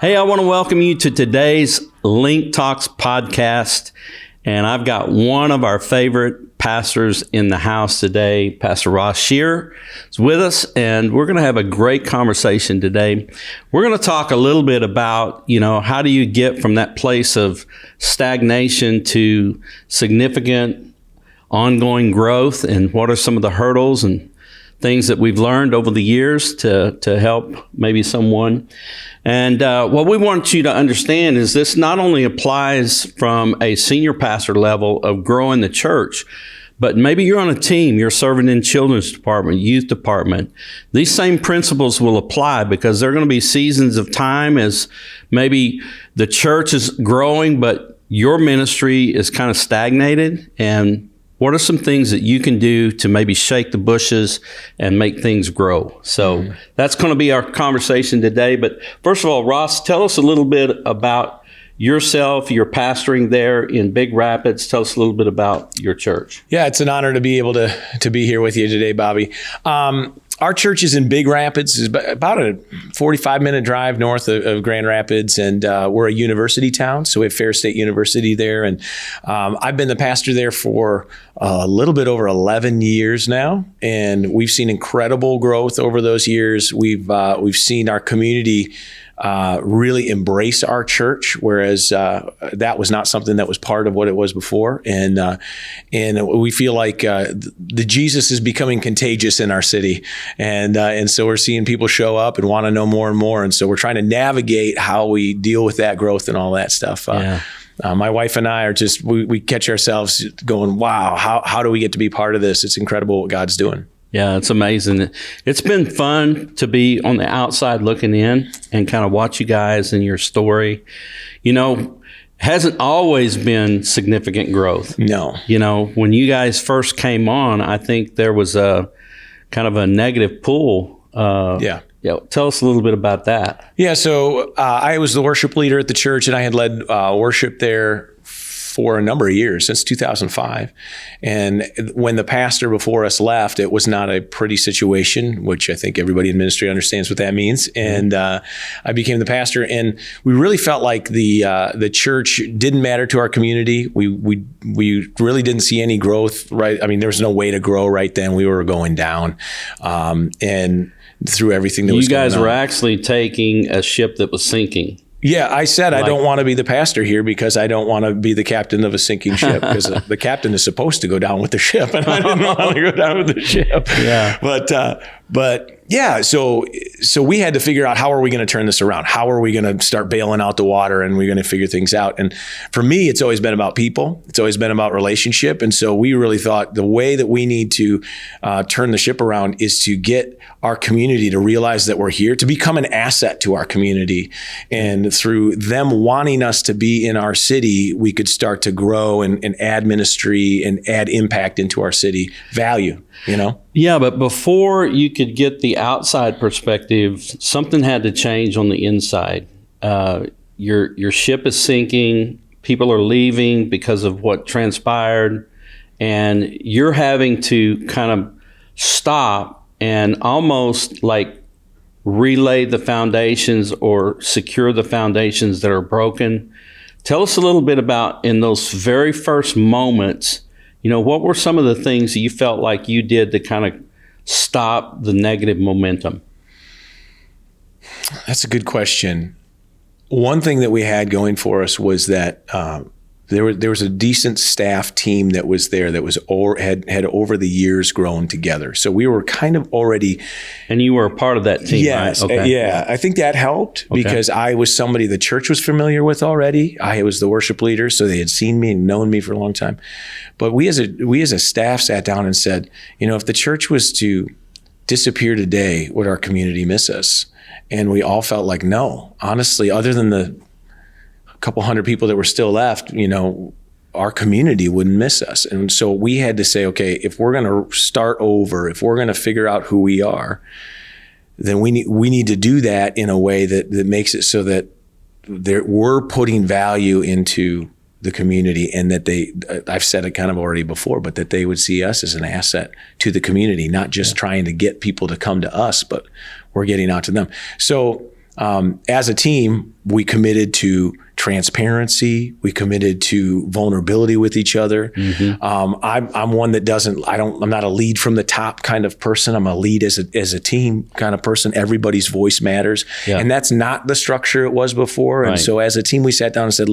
Hey, I want to welcome you to today's Link Talks podcast. And I've got one of our favorite pastors in the house today, Pastor Ross Scheer is with us, and we're going to have a great conversation today. We're going to talk a little bit about, how do you get from that place of stagnation to significant ongoing growth, and what are some of the hurdles and things that we've learned over the years to help maybe someone. And what we want you to understand is this not only applies from a senior pastor level of growing the church, but maybe you're on a team, you're serving in children's department, youth department. These same principles will apply because there are going to be seasons of time as maybe the church is growing, but your ministry is kind of stagnated. And what are some things that you can do to maybe shake the bushes and make things grow? So that's going to be our conversation today. But first of all, Ross, tell us a little bit about yourself. You're pastoring there in Big Rapids. Tell us a little bit about your church. Yeah, it's an honor to be able to be here with you today, Bobby. Our church is in Big Rapids. It's about a 45-minute drive north of Grand Rapids, and we're a university town, so we have Fair State University there. And I've been the pastor there for a little bit over 11 years now, and we've seen incredible growth over those years. We've seen our community really embrace our church, whereas that was not something that was part of what it was before. And we feel like the Jesus is becoming contagious in our city. And so we're seeing people show up and want to know more and more. And so we're trying to navigate how we deal with that growth and all that stuff. My wife and I are just, we catch ourselves going, wow, how do we get to be part of this? It's incredible what God's doing. Yeah, it's amazing. It's been fun to be on the outside looking in and kind of watch you guys and your story. Hasn't always been significant growth. No. When you guys first came on, I think there was a kind of a negative pull. Yeah. Tell us a little bit about that. Yeah, so I was the worship leader at the church, and I had led worship there for a number of years, since 2005. And when the pastor before us left, it was not a pretty situation, which I think everybody in ministry understands what that means. And I became the pastor, and we really felt like the church didn't matter to our community. We really didn't see any growth, right? I mean, there was no way to grow right then. We were going down. And through everything that was going on. You guys were actually taking a ship that was sinking. Yeah, I said I don't want to be the pastor here because I don't want to be the captain of a sinking ship, because the captain is supposed to go down with the ship, and I didn't want to go down with the ship. Yeah. But yeah, so we had to figure out, how are we going to turn this around? How are we going to start bailing out the water, and we're going to figure things out? And for me, it's always been about people. It's always been about relationship. And so we really thought the way that we need to turn the ship around is to get our community to realize that we're here, to become an asset to our community. And through them wanting us to be in our city, we could start to grow and add ministry and add impact into our city, value, Yeah, but before you could get the outside perspective, something had to change on the inside. Your ship is sinking, people are leaving because of what transpired, and you're having to kind of stop and almost like relay the foundations or secure the foundations that are broken. Tell us a little bit about, in those very first moments, what were some of the things that you felt like you did to kind of stop the negative momentum? That's a good question. One thing that we had going for us was that there was a decent staff team that was there that was had over the years grown together. So we were kind of already. And you were a part of that team, yes, right? Okay. Yeah. I think that helped because I was somebody the church was familiar with already. I was the worship leader, so they had seen me and known me for a long time. But we as a staff sat down and said, if the church was to disappear today, would our community miss us? And we all felt like, no, honestly, other than the couple hundred people that were still left, our community wouldn't miss us. And so we had to say, okay, if we're going to start over, if we're going to figure out who we are, then we need to do that in a way that makes it so that we're putting value into the community, and that I've said it kind of already before, but that they would see us as an asset to the community, not just trying to get people to come to us, but we're getting out to them. So As a team, we committed to transparency. We committed to vulnerability with each other. I'm one that I'm not a lead from the top kind of person. I'm a lead as a team kind of person. Everybody's voice matters. Yeah. And that's not the structure it was before. And so as a team, we sat down and said,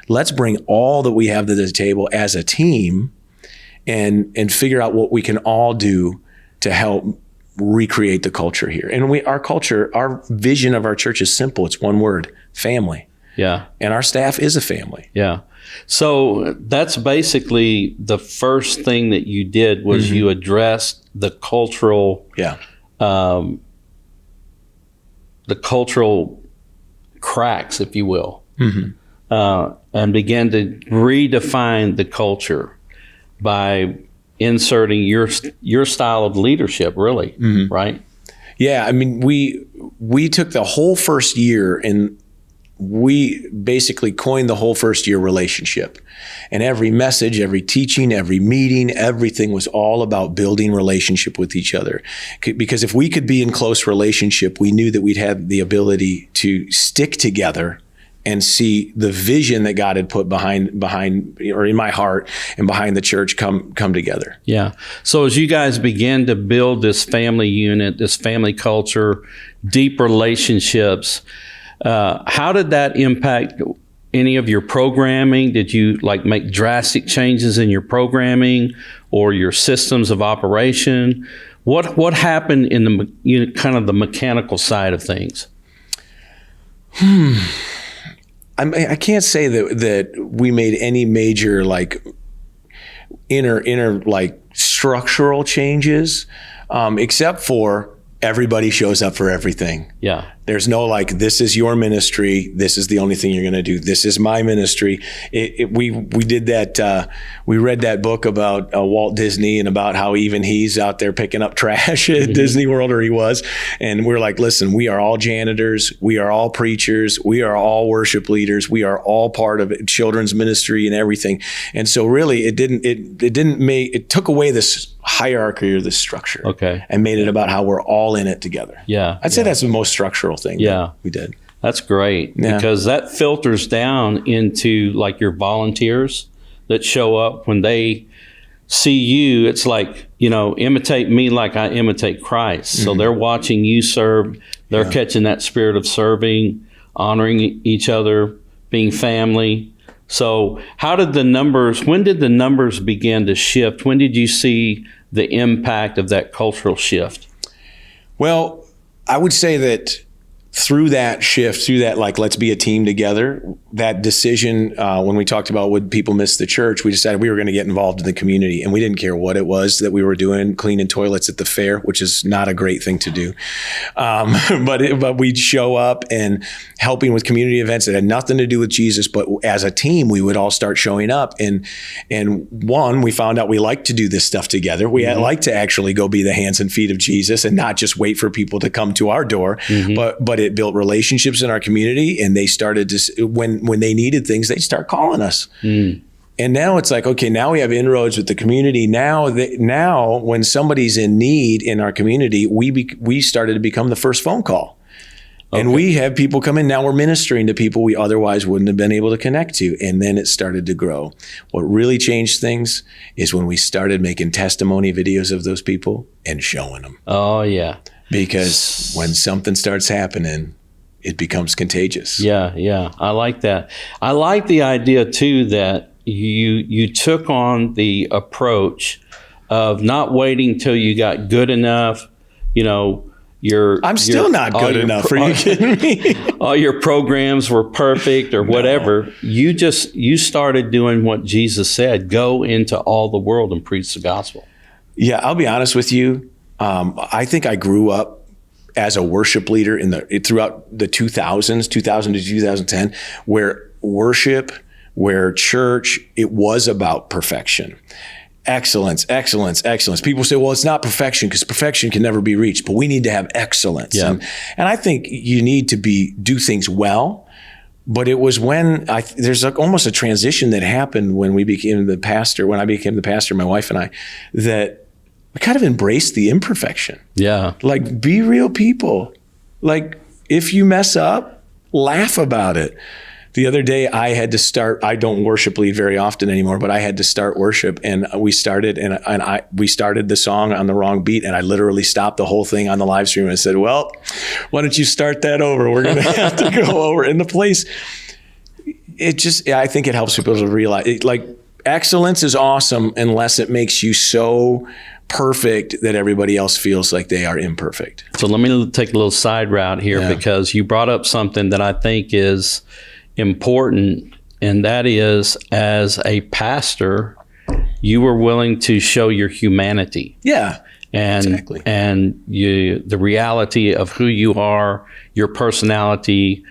let's bring all that we have to the table as a team and figure out what we can all do to help recreate the culture here. And our vision of our church is simple. It's one word: family. Yeah. And our staff is a family. Yeah. So that's basically the first thing that you did was you addressed the cultural, the cultural cracks, if you will, and began to redefine the culture by inserting your style of leadership, really, right? Yeah. I mean, we took the whole first year and we basically coined the whole first year relationship. And every message, every teaching, every meeting, everything was all about building relationship with each other. Because if we could be in close relationship, we knew that we'd have the ability to stick together and see the vision that God had put behind, or in my heart and behind the church come together. Yeah. So as you guys began to build this family unit, this family culture, deep relationships, how did that impact any of your programming? Did you make drastic changes in your programming or your systems of operation? What happened in the kind of the mechanical side of things? I can't say that we made any major inner structural changes, except for everybody shows up for everything. Yeah. There's no this is your ministry. This is the only thing you're going to do. This is my ministry. We did that. We read that book about Walt Disney and about how even he's out there picking up trash at Disney World, or he was. And we're like, listen, we are all janitors. We are all preachers. We are all worship leaders. We are all part of children's ministry and everything. And so really it took away this hierarchy or this structure. Okay. And made it about how we're all in it together. Yeah. I'd say that's the most structural thing that we did. That's great because that filters down into your volunteers that show up. When they see you, it's imitate me like I imitate Christ. So they're watching you serve. They're catching that spirit of serving, honoring each other, being family. So when did the numbers begin to shift? When did you see the impact of that cultural shift? Well, I would say that through that shift, let's be a team together, that decision, when we talked about would people miss the church, we decided we were going to get involved in the community, and we didn't care what it was that we were doing, cleaning toilets at the fair, which is not a great thing to do. But we'd show up and helping with community events that had nothing to do with Jesus, but as a team, we would all start showing up. And we found out we like to do this stuff together. We like to actually go be the hands and feet of Jesus and not just wait for people to come to our door, but it built relationships in our community, and they started to, when they needed things, they'd start calling us. And now it's okay, now we have inroads with the community. Now when somebody's in need in our community, we started to become the first phone call. Okay. And we have people come in. Now we're ministering to people we otherwise wouldn't have been able to connect to. And then it started to grow. What really changed things is when we started making testimony videos of those people and showing them. Oh, yeah. Because when something starts happening, it becomes contagious. Yeah. I like that. I like the idea, too, that you took on the approach of not waiting till you got good enough, I'm still not good enough. Are you kidding me? All your programs were perfect or whatever. No. You started doing what Jesus said: go into all the world and preach the gospel. Yeah, I'll be honest with you. I think I grew up as a worship leader throughout the 2000s, 2000 to 2010, where worship, where church, it was about perfection. Excellence. People say, well, it's not perfection because perfection can never be reached, but we need to have excellence. Yeah. And I think you need to do things well. But it was when there's almost a transition that happened when I became the pastor, my wife and I, that we kind of embraced the imperfection. Yeah. Be real people. if you mess up, laugh about it. The other day I had to start, I don't worship lead very often anymore, but I had to start worship, and we started the song on the wrong beat, and I literally stopped the whole thing on the live stream and said, well, why don't you start that over? We're going to have to go over. And the place, I think it helps people to realize excellence is awesome unless it makes you so perfect that everybody else feels like they are imperfect. So let me take a little side route here, because you brought up something that I think is important, and that is, as a pastor, you were willing to show your humanity. Yeah, and exactly. And the reality of who you are, your personality.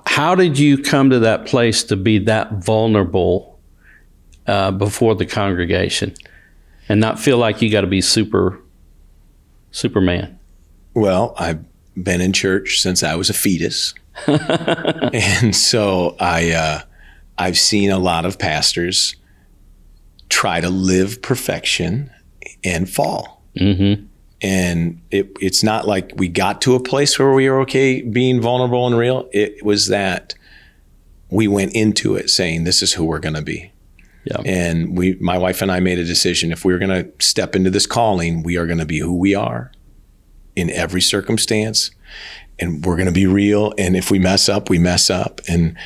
How did you come to that place to be that vulnerable before the congregation and not feel like you got to be Superman? Well, I've been in church since I was a fetus. And so I've seen a lot of pastors try to live perfection and fall. Mm-hmm. And it's not like we got to a place where we were okay being vulnerable and real. It was that we went into it saying, this is who we're going to be. Yeah. And my wife and I made a decision. If we were going to step into this calling, we are going to be who we are in every circumstance. And we're going to be real. And if we mess up, we mess up. And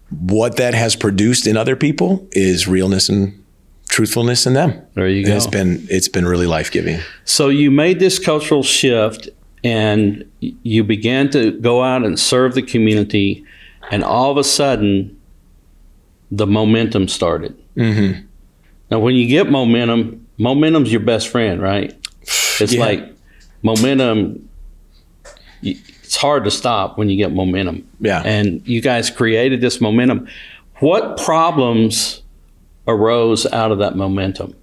what that has produced in other people is realness and truthfulness in them. There you go. It's been really life-giving. So you made this cultural shift, and you began to go out and serve the community, and all of a sudden, the momentum started. Mm-hmm. Now, when you get momentum's your best friend, right? It's like momentum. It's hard to stop when you get momentum. Yeah. And you guys created this momentum. What problems arose out of that momentum?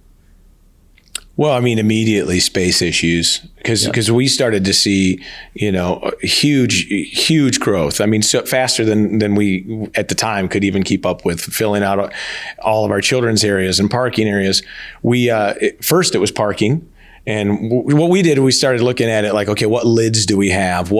Well, I mean, immediately space issues, because we started to see, huge growth. I mean, so faster than we at the time could even keep up with, filling out all of our children's areas and parking areas. First it was parking. And what we did, we started looking at it like, okay, what lids do we have?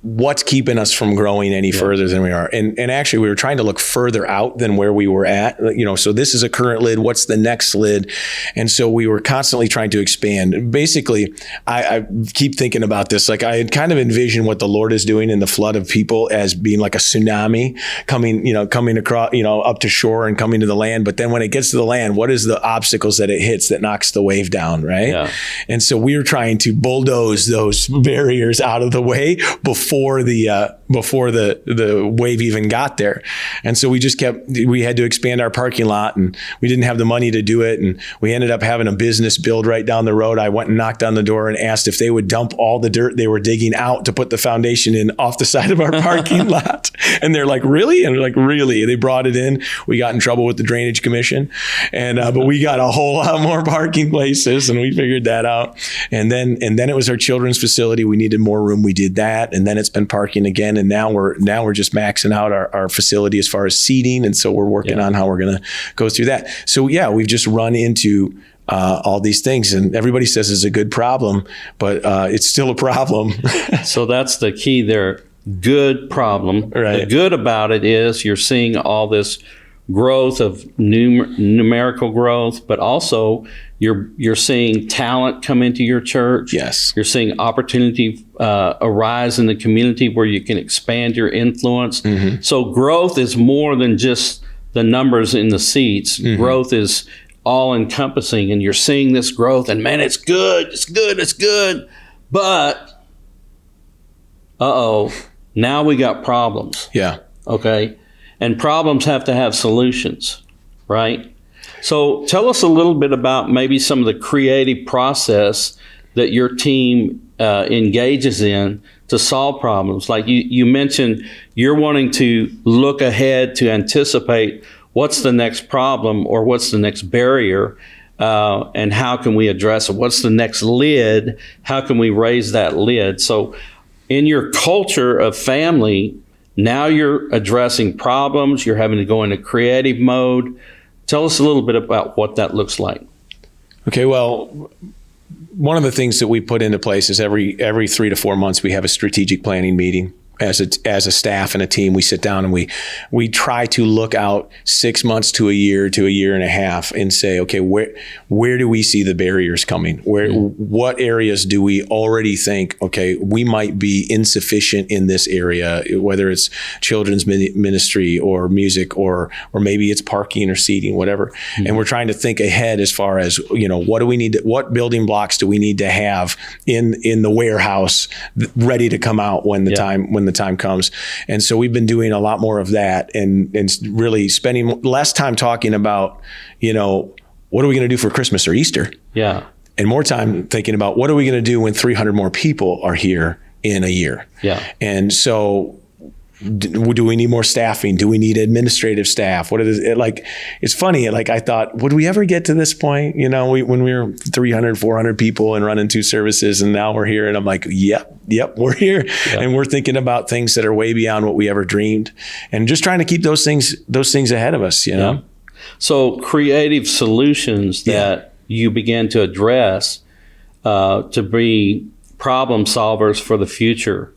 What's keeping us from growing any further than we are? And actually, we were trying to look further out than where we were at. So this is a current lid. What's the next lid? And so we were constantly trying to expand. Basically, I keep thinking about this. Like, I had kind of envisioned what the Lord is doing in the flood of people as being like a tsunami coming across, up to shore and coming to the land. But then when it gets to the land, what is the obstacles that it hits that knocks the wave down, right? Yeah. And so we were trying to bulldoze those barriers out of the way before the wave even got there. And so we had to expand our parking lot, and we didn't have the money to do it. And we ended up having a business build right down the road. I went and knocked on the door and asked if they would dump all the dirt they were digging out to put the foundation in off the side of our parking lot. And they're like, really? And we're like, really? They brought it in. We got in trouble with the Drainage Commission. And, but we got a whole lot more parking places, and we figured that out. And then it was our children's facility. We needed more room. We did that. And then it's been parking again. And now we're just maxing out our facility as far as seating. And so we're working on how we're going to go through that. So we've just run into all these things, and everybody says it's a good problem, but it's still a problem. So that's the key there. Good problem. Right. The good about it is you're seeing all this growth of numerical growth, but also you're seeing talent come into your church. Yes. You're seeing opportunity arise in the community where you can expand your influence. Mm-hmm. So growth is more than just the numbers in the seats. Mm-hmm. Growth is all encompassing, and you're seeing this growth, and man, it's good. But now we got problems. Yeah. Okay. And problems have to have solutions, right? So tell us a little bit about maybe some of the creative process that your team engages in to solve problems. Like you mentioned, you're wanting to look ahead to anticipate what's the next problem or what's the next barrier, and how can we address it? What's the next lid? How can we raise that lid? So in your culture of family, now you're addressing problems. You're having to go into creative mode. Tell us a little bit about what that looks like. Okay, well, one of the things that we put into place is every 3 to 4 months we have a strategic planning meeting. As a staff and a team, we sit down and we try to look out 6 months to a year and a half and say, okay, where do we see the barriers coming? What areas do we already think, okay, we might be insufficient in this area, whether it's children's ministry or music or maybe it's parking or seating, whatever. And we're trying to think ahead as far as, what do we need what building blocks do we need to have in the warehouse ready to come out when the time comes. And so we've been doing a lot more of that and really spending less time talking about, what are we going to do for Christmas or Easter? Yeah. And more time thinking about what are we going to do when 300 more people are here in a year? Yeah. And so do we need more staffing? Do we need administrative staff? What is it like? It's funny. Like I thought, would we ever get to this point? When we were 300, 400 people and running 2 services, and now we're here. And I'm like, yep, we're here. Yep. And we're thinking about things that are way beyond what we ever dreamed, and just trying to keep those things ahead of us. Yeah. So creative solutions that you begin to address to be problem solvers for the future.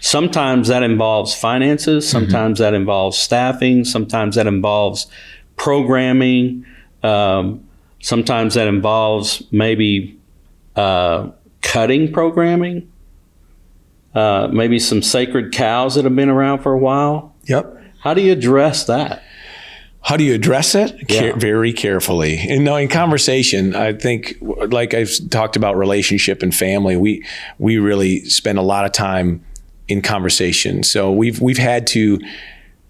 Sometimes that involves finances, sometimes that involves staffing, sometimes that involves programming, sometimes that involves maybe cutting programming, maybe some sacred cows that have been around for a while. Yep. How do you address that? How do you address it? Very carefully. And in conversation, I think, like I've talked about relationship and family, we really spend a lot of time in conversation. So we've had to,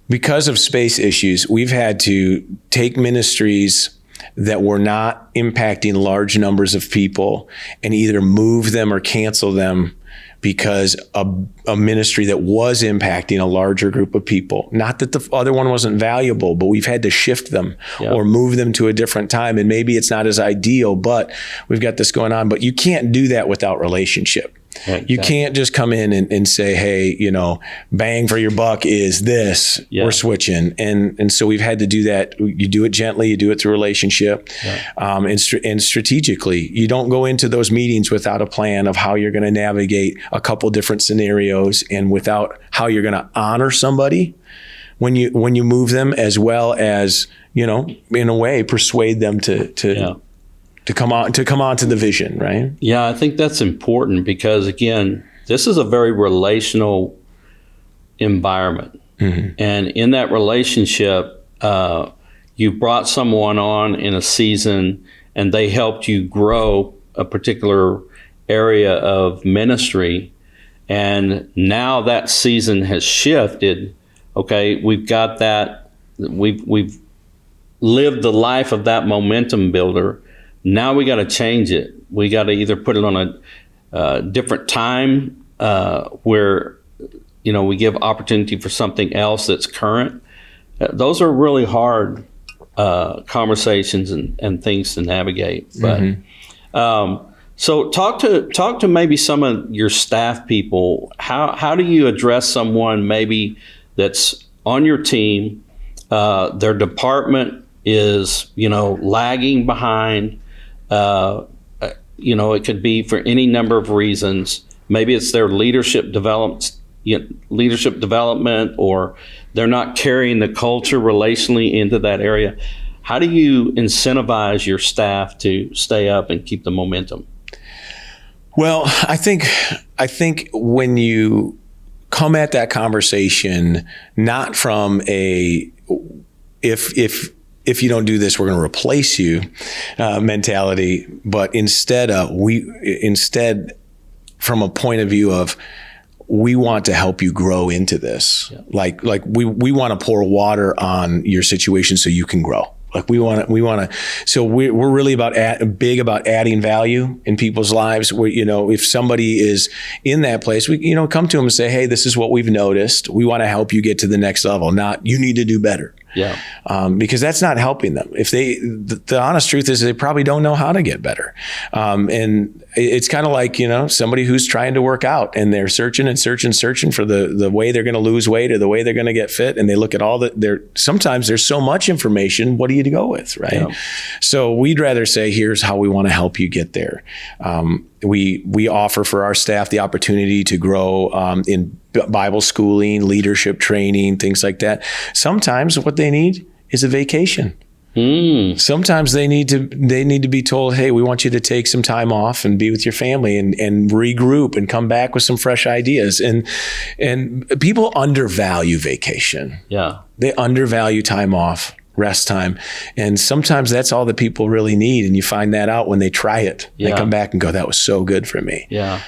because of space issues, we've had to take ministries that were not impacting large numbers of people and either move them or cancel them because a ministry that was impacting a larger group of people. Not that the other one wasn't valuable, but we've had to shift them or move them to a different time. And maybe it's not as ideal, but we've got this going on. But you can't do that without relationship. Exactly. You can't just come in and say, hey, bang for your buck is this, we're switching. And so we've had to do that. You do it gently, you do it through relationship, and strategically. You don't go into those meetings without a plan of how you're going to navigate a couple different scenarios and without how you're going to honor somebody when you move them, as well as, in a way, persuade them to come on to the vision, right? Yeah, I think that's important because, again, this is a very relational environment. And in that relationship, you brought someone on in a season and they helped you grow a particular area of ministry. And now that season has shifted. Okay, we've got that. We've lived the life of that momentum builder. Now we got to change it. We got to either put it on a different time where, we give opportunity for something else that's current. Those are really hard conversations and things to navigate. But so talk to maybe some of your staff people. How do you address someone maybe that's on your team? Their department is lagging behind. It could be for any number of reasons. Maybe it's their leadership development, or they're not carrying the culture relationally into that area. How do you incentivize your staff to stay up and keep the momentum? Well, I think when you come at that conversation, not from a if you don't do this, we're going to replace you mentality, but instead from a point of view of, we want to help you grow into this. Yeah. Like we want to pour water on your situation so you can grow. Like we want to. So we're really big about adding value in people's lives. If somebody is in that place, we come to them and say, hey, this is what we've noticed. We want to help you get to the next level. Not you need to do better. Yeah. Because that's not helping them. If the honest truth is they probably don't know how to get better. And it's kind of like, somebody who's trying to work out and they're searching for the way they're going to lose weight or the way they're going to get fit. And they look at sometimes there's so much information. What do you go with? Right. Yeah. So we'd rather say, here's how we want to help you get there. We offer for our staff the opportunity to grow in Bible schooling, leadership training, things like that. Sometimes what they need is a vacation. Sometimes they need to be told, hey, we want you to take some time off and be with your family and regroup and come back with some fresh ideas. And people undervalue vacation. Yeah. They undervalue time off, rest time. And sometimes that's all that people really need. And you find that out when they try it. Yeah. They come back and go, that was so good for me. Yeah.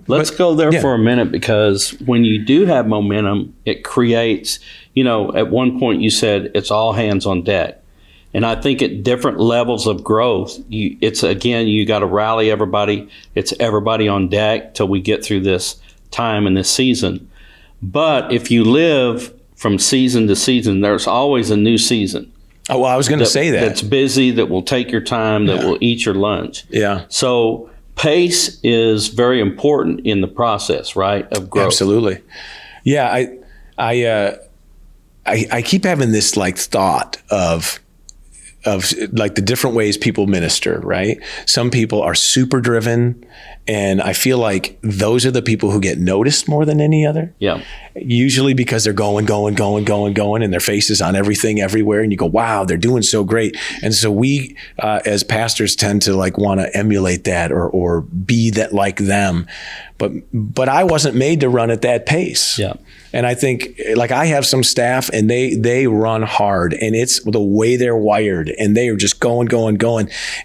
Let's go there for a minute, because when you do have momentum, it creates, at one point you said it's all hands on deck. And I think at different levels of growth, you got to rally everybody. It's everybody on deck till we get through this time and this season. But if you live from season to season, there's always a new season. Oh, well, I was going to say that. That's busy, that will take your time, that will eat your lunch. Yeah. So pace is very important in the process, right, of growth. Absolutely. Yeah, I keep having this thought of the different ways people minister, right? Some people are super driven, and I feel like those are the people who get noticed more than any other. Yeah. Usually because they're going, and their face is on everything everywhere, and you go, wow, they're doing so great. And so we, as pastors, tend to want to emulate that or be that like them. But I wasn't made to run at that pace. Yeah. And I think I have some staff and they run hard, and it's the way they're wired, and they are just going.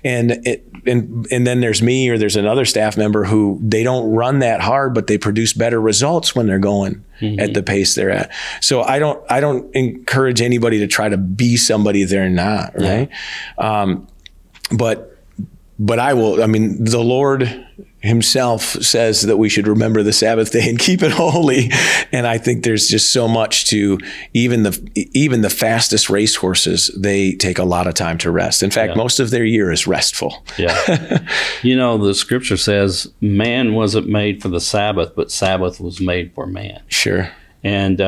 And then there's me, or there's another staff member who they don't run that hard, but they produce better results when they're going at the pace they're at. So I don't encourage anybody to try to be somebody they're not, right? Yeah. But I will, the Lord himself says that we should remember the Sabbath day and keep it holy. And I think there's just so much to even the fastest racehorses. They take a lot of time to rest. In fact, most of their year is restful. Yeah. The scripture says man wasn't made for the Sabbath, but Sabbath was made for man. Sure. And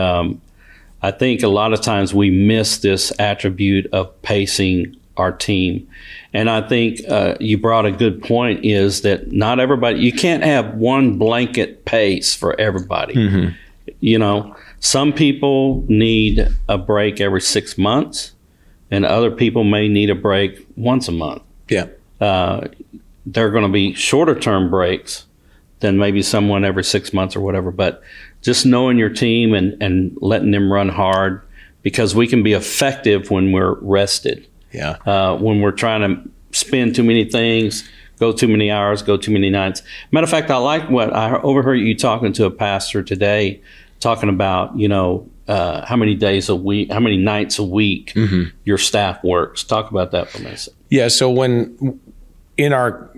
I think a lot of times we miss this attribute of pacing our team. And I think you brought a good point, is that not everybody, you can't have one blanket pace for everybody. Mm-hmm. Some people need a break every 6 months, and other people may need a break once a month. Yeah. They're going to be shorter term breaks than maybe someone every 6 months or whatever. But just knowing your team and letting them run hard, because we can be effective when we're rested. Yeah. When we're trying to spin too many things, go too many hours, go too many nights. Matter of fact, I like what I overheard you talking to a pastor today, talking about, how many days a week, how many nights a week your staff works. Talk about that for a minute. Yeah. So when in our,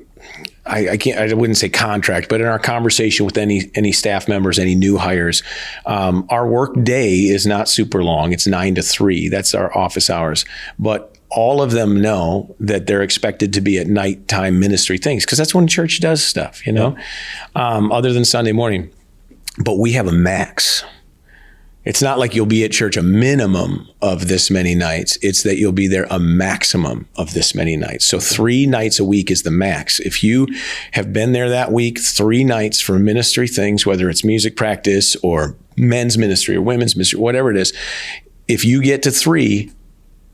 I wouldn't say contract, but in our conversation with any staff members, any new hires, our work day is not super long. It's 9 to 3. That's our office hours. But all of them know that they're expected to be at nighttime ministry things, because that's when church does stuff, other than Sunday morning. But we have a max. It's not like you'll be at church a minimum of this many nights. It's that you'll be there a maximum of this many nights. So 3 nights a week is the max. If you have been there that week, 3 nights for ministry things, whether it's music practice or men's ministry or women's ministry, whatever it is, if you get to 3,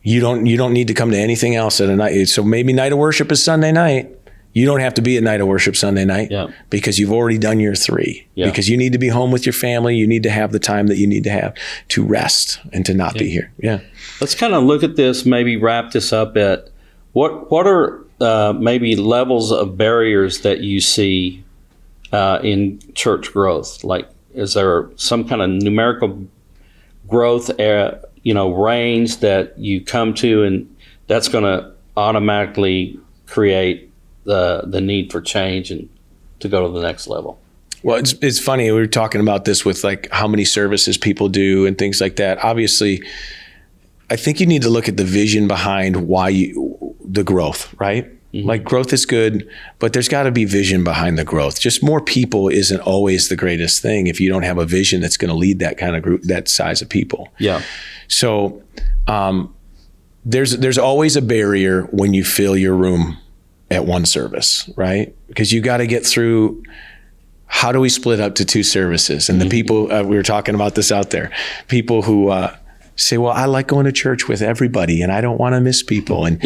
you don't need to come to anything else at a night. So maybe night of worship is Sunday night. You don't have to be at night of worship Sunday night because you've already done your 3. Yeah. Because you need to be home with your family. You need to have the time that you need to have to rest and to not be here. Yeah. Let's kind of look at this, maybe wrap this up at what are maybe levels of barriers that you see in church growth? Like, is there some kind of numerical growth range that you come to, and that's going to automatically create the need for change and to go to the next level? Well, it's funny. We were talking about this with how many services people do and things like that. Obviously, I think you need to look at the vision behind the growth, right? Mm-hmm. Like growth is good, but there's got to be vision behind the growth. Just more people isn't always the greatest thing if you don't have a vision that's going to lead that kind of group, that size of people. Yeah. So there's always a barrier when you fill your room at one service, right? Because you got to get through. How do we split up to 2 services? And the people, we were talking about this out there, people who say, well, I like going to church with everybody and I don't want to miss people. And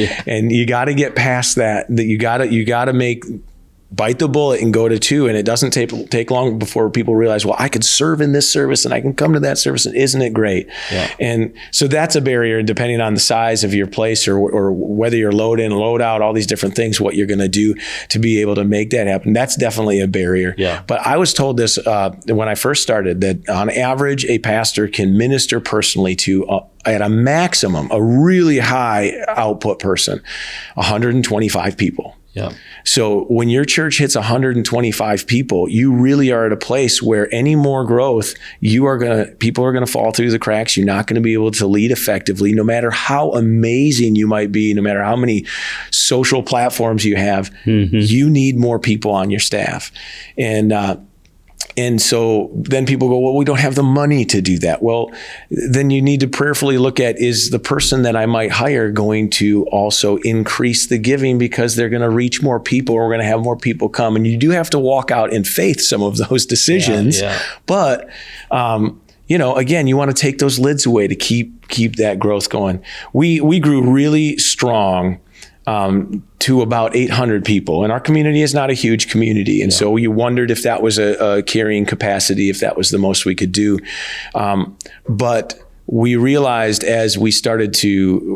you got to get past that you got to bite the bullet and go to 2. And it doesn't take long before people realize, well, I could serve in this service and I can come to that service. And isn't it great? Yeah. And so that's a barrier, depending on the size of your place or whether you're load in, load out, all these different things, what you're going to do to be able to make that happen. That's definitely a barrier. Yeah. But I was told this when I first started, that on average, a pastor can minister personally to at a maximum, a really high output person, 125 people. Yeah. So when your church hits 125 people, you really are at a place where any more growth, people are going to fall through the cracks. You're not going to be able to lead effectively, no matter how amazing you might be, no matter how many social platforms you have. Mm-hmm. You need more people on your staff. And so then people go, well, we don't have the money to do that. Well, then you need to prayerfully look at, is the person that I might hire going to also increase the giving because they're going to reach more people, or we're going to have more people come? And you do have to walk out in faith some of those decisions. Yeah. But, again, you want to take those lids away to keep that growth going. We grew really strong to about 800 people. And our community is not a huge community. And so you wondered if that was a carrying capacity, if that was the most we could do. But we realized as we started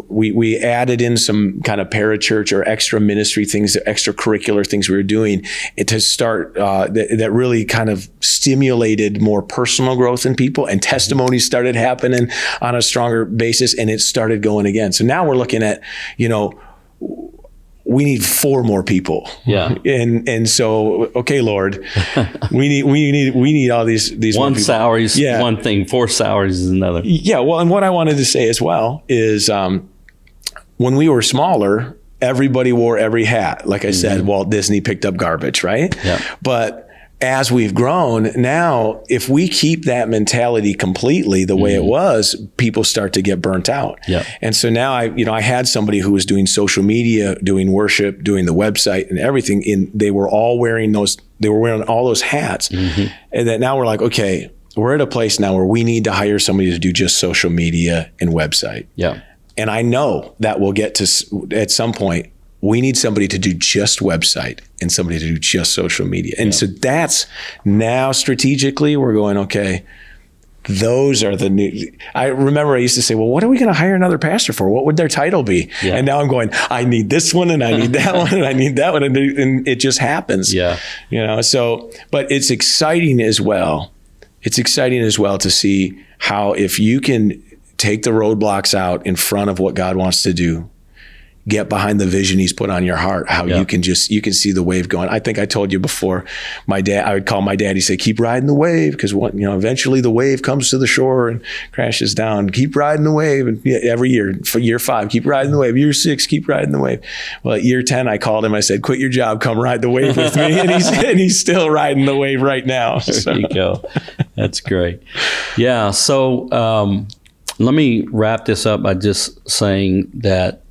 we added in some kind of parachurch or extra ministry things, extracurricular things we were doing to start, that really kind of stimulated more personal growth in people, and testimonies started happening on a stronger basis, and it started going again. So now we're looking at, we need 4 more people. Yeah. And so, okay, Lord, we need all these one salary is one thing, 4 salaries is another. Yeah. Well, and what I wanted to say as well is, when we were smaller, everybody wore every hat. Like I said, Walt Disney picked up garbage, right? Yeah. But as we've grown now, if we keep that mentality completely the way it was, people start to get burnt out. Yeah. And so now I had somebody who was doing social media, doing worship, doing the website and everything. They were all wearing all those hats. Mm-hmm. And then now we're like, okay, we're at a place now where we need to hire somebody to do just social media and website. Yeah. And I know that we'll get to, at some point, we need somebody to do just website and somebody to do just social media. And so that's now strategically we're going, okay, those are the new. I remember I used to say, well, what are we going to hire another pastor for? What would their title be? Yeah. And now I'm going, I need this one and I need that one and I need that one. And it just happens. Yeah. So, but it's exciting as well. It's exciting as well to see how, if you can take the roadblocks out in front of what God wants to do, get behind the vision he's put on your heart, how you can see the wave going. I think I told you before, I would call my dad, he'd say, keep riding the wave, because eventually the wave comes to the shore and crashes down. Keep riding the wave. And every year, for year 5, keep riding the wave. Year 6, keep riding the wave. Well, at year 10, I called him, I said, quit your job, come ride the wave with me. And he's still riding the wave right now. There you go. That's great. Yeah. So let me wrap this up by just saying that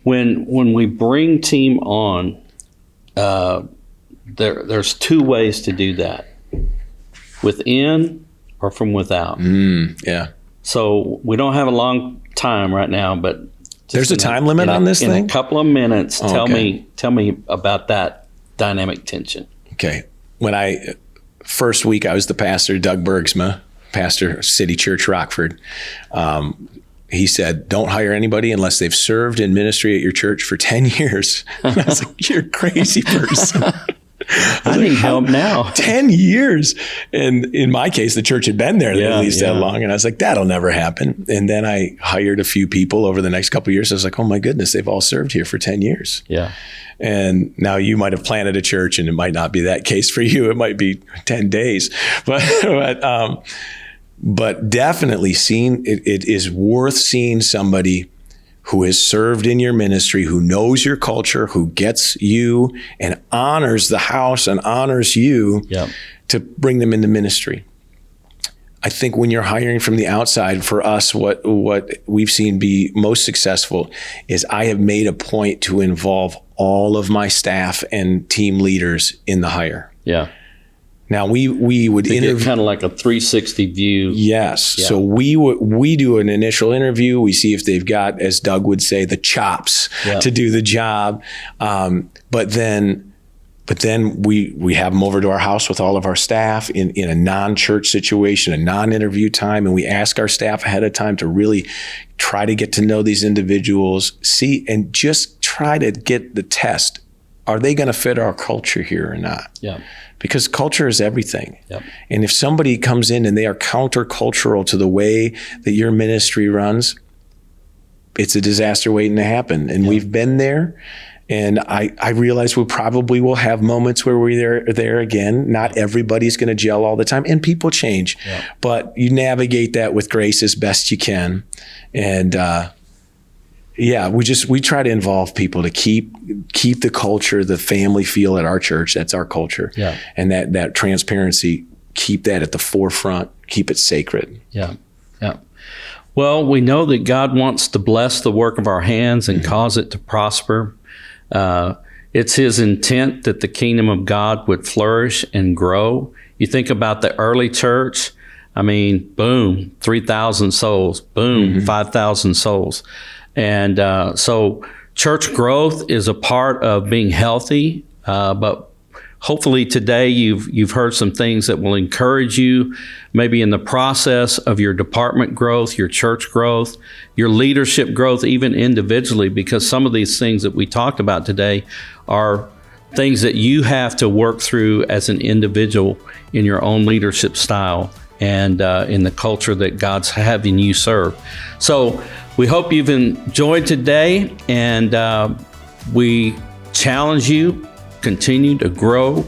when we bring team on, there's 2 ways to do that: within or from without. Yeah. So we don't have a long time right now, but there's a time limit on this thing. In a couple of minutes, tell me about that dynamic tension. Okay. When first week I was the pastor, Doug Bergsma, pastor, City Church, Rockford. He said, don't hire anybody unless they've served in ministry at your church for 10 years. And I was like, you're a crazy person. I need help now. 10 years. And in my case, the church had been there at least that long. And I was like, that'll never happen. And then I hired a few people over the next couple of years. I was like, oh my goodness, they've all served here for 10 years. Yeah. And now you might have planted a church and it might not be that case for you. It might be 10 days. But But definitely it is worth seeing somebody who has served in your ministry, who knows your culture, who gets you and honors the house and honors you, to bring them into ministry. I think when you're hiring from the outside, for us, what we've seen be most successful is I have made a point to involve all of my staff and team leaders in the hire. Yeah. Now we would interview kind of like a 360 view. Yes. Yeah. So we do an initial interview. We see if they've got, as Doug would say, the chops to do the job. But then we have them over to our house with all of our staff in a non-church situation, a non-interview time, and we ask our staff ahead of time to really try to get to know these individuals, see, and just try to get the test. Are they going to fit our culture here or not? Yeah. Because culture is everything. Yep. And if somebody comes in and they are countercultural to the way that your ministry runs, it's a disaster waiting to happen. And we've been there. And I realize we probably will have moments where we're there again. Not everybody's going to gel all the time, and people change. Yep. But you navigate that with grace as best you can. And we try to involve people to keep the culture, the family feel at our church. That's our culture. Yeah. And that transparency, keep that at the forefront, keep it sacred. Yeah. Yeah. Well, we know that God wants to bless the work of our hands and cause it to prosper. It's his intent that the kingdom of God would flourish and grow. You think about the early church, I mean, boom, 3,000 souls, boom, 5,000 souls. And so church growth is a part of being healthy, but hopefully today you've heard some things that will encourage you, maybe in the process of your department growth, your church growth, your leadership growth, even individually, because some of these things that we talked about today are things that you have to work through as an individual in your own leadership style and in the culture that God's having you serve. So we hope you've enjoyed today, and we challenge you, continue to grow.